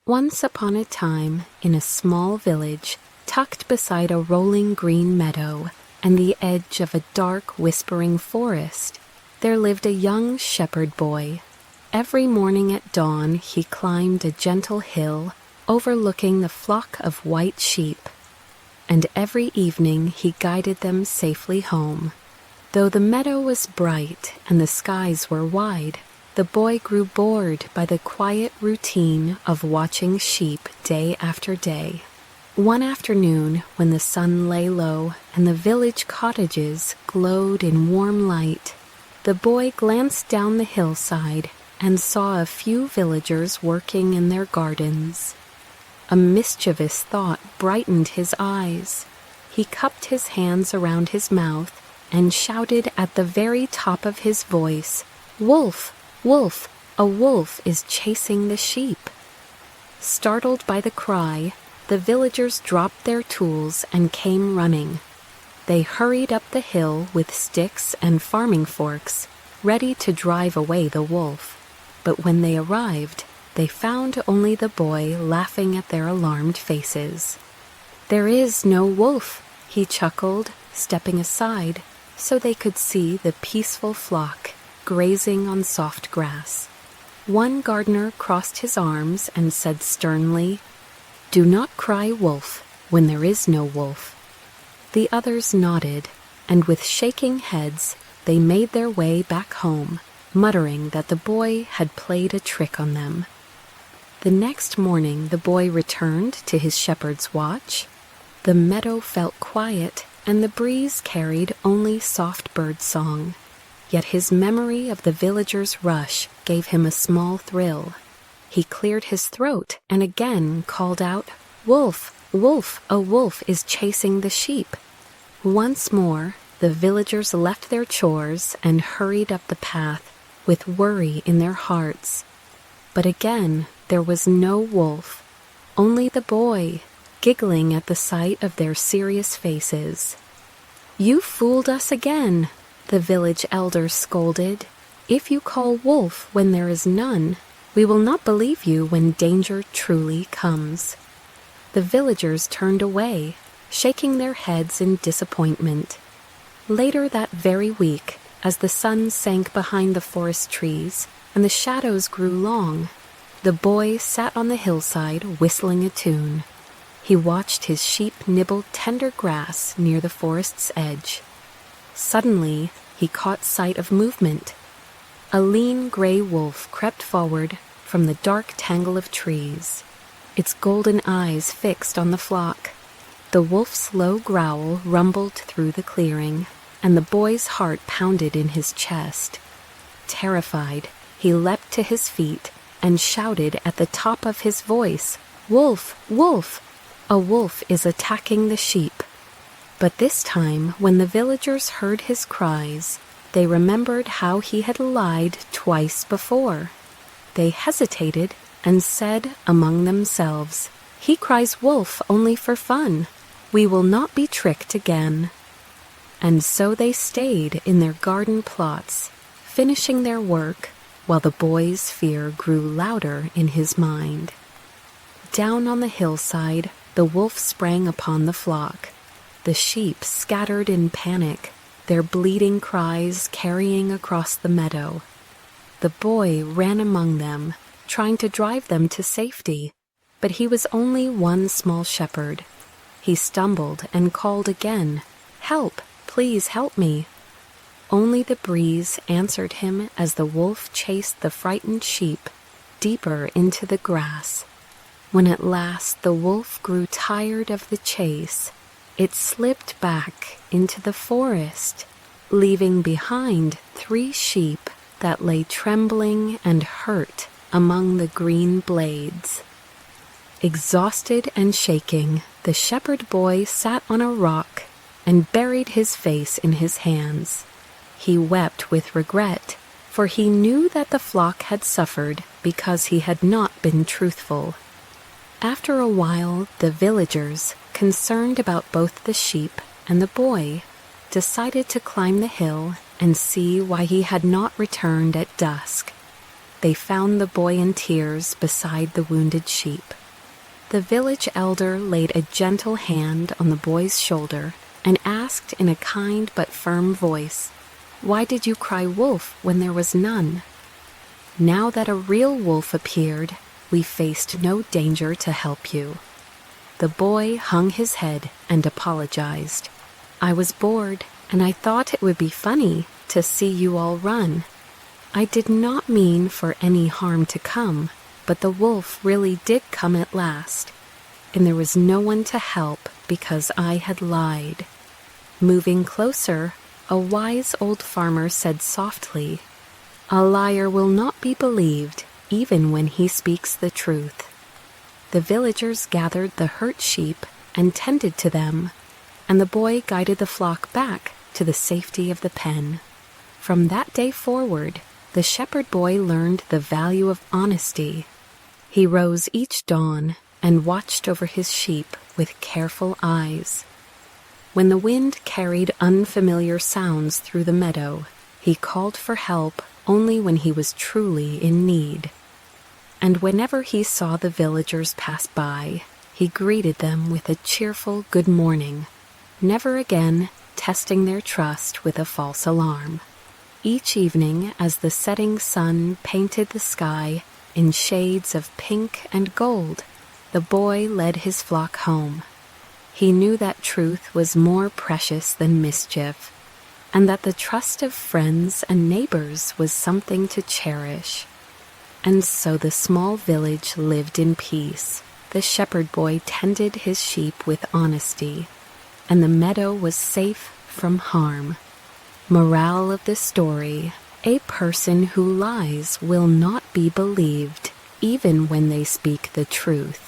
Once upon a time, in a small village, tucked beside a rolling green meadow and the edge of a dark, whispering forest, there lived a young shepherd boy. Every morning at dawn he climbed a gentle hill overlooking the flock of white sheep, and every evening he guided them safely home. Though the meadow was bright and the skies were wide, the boy grew bored by the quiet routine of watching sheep day after day. One afternoon, when the sun lay low and the village cottages glowed in warm light, the boy glanced down the hillside and saw a few villagers working in their gardens. A mischievous thought brightened his eyes. He cupped his hands around his mouth and shouted at the very top of his voice, "Wolf! Wolf! A wolf is chasing the sheep!" Startled by the cry, the villagers dropped their tools and came running. They hurried up the hill with sticks and farming forks, ready to drive away the wolf. But when they arrived, they found only the boy laughing at their alarmed faces. "There is no wolf," he chuckled, stepping aside so they could see the peaceful flock grazing on soft grass. One gardener crossed his arms and said sternly, "Do not cry wolf when there is no wolf." The others nodded, and with shaking heads, they made their way back home, muttering that the boy had played a trick on them. The next morning the boy returned to his shepherd's watch. The meadow felt quiet, and the breeze carried only soft bird song. Yet his memory of the villagers' rush gave him a small thrill. He cleared his throat and again called out, "Wolf! Wolf! A wolf is chasing the sheep!" Once more, the villagers left their chores and hurried up the path with worry in their hearts. But again, there was no wolf, only the boy, giggling at the sight of their serious faces. "You fooled us again," the village elder scolded. "If you call wolf when there is none, we will not believe you when danger truly comes." The villagers turned away, shaking their heads in disappointment. Later that very week, as the sun sank behind the forest trees and the shadows grew long, the boy sat on the hillside whistling a tune. He watched his sheep nibble tender grass near the forest's edge. Suddenly, he caught sight of movement. A lean gray wolf crept forward from the dark tangle of trees, its golden eyes fixed on the flock. The wolf's low growl rumbled through the clearing, and the boy's heart pounded in his chest. Terrified, he leapt to his feet and shouted at the top of his voice, "Wolf! Wolf! A wolf is attacking the sheep!" But this time, when the villagers heard his cries, they remembered how he had lied twice before. They hesitated and said among themselves, "He cries wolf only for fun. We will not be tricked again." And so they stayed in their garden plots, finishing their work, while the boy's fear grew louder in his mind. Down on the hillside, the wolf sprang upon the flock. The sheep scattered in panic, their bleating cries carrying across the meadow. The boy ran among them, trying to drive them to safety, but he was only one small shepherd. He stumbled and called again, "Help! Please help me!" Only the breeze answered him as the wolf chased the frightened sheep deeper into the grass. When at last the wolf grew tired of the chase, it slipped back into the forest, leaving behind 3 sheep that lay trembling and hurt among the green blades. Exhausted and shaking, the shepherd boy sat on a rock and buried his face in his hands. He wept with regret, for he knew that the flock had suffered because he had not been truthful. After a while, the villagers, concerned about both the sheep and the boy, decided to climb the hill and see why he had not returned at dusk. they found the boy in tears beside the wounded sheep. The village elder laid a gentle hand on the boy's shoulder and asked in a kind but firm voice, "Why did you cry wolf when there was none?" Now that a real wolf appeared, we faced no danger to help you. The boy hung his head and apologized. "I was bored, and I thought it would be funny to see you all run. I did not mean for any harm to come, but the wolf really did come at last, and there was no one to help because I had lied." Moving closer, a wise old farmer said softly, "A liar will not be believed, even when he speaks the truth." The villagers gathered the hurt sheep and tended to them, and the boy guided the flock back to the safety of the pen. From that day forward, the shepherd boy learned the value of honesty. He rose each dawn and watched over his sheep with careful eyes. When the wind carried unfamiliar sounds through the meadow, he called for help only when he was truly in need. And whenever he saw the villagers pass by, he greeted them with a cheerful good morning, never again testing their trust with a false alarm. Each evening, as the setting sun painted the sky in shades of pink and gold, the boy led his flock home. He knew that truth was more precious than mischief, and that the trust of friends and neighbors was something to cherish. And so the small village lived in peace. The shepherd boy tended his sheep with honesty, and the meadow was safe from harm. Morale of the story: a person who lies will not be believed, even when they speak the truth.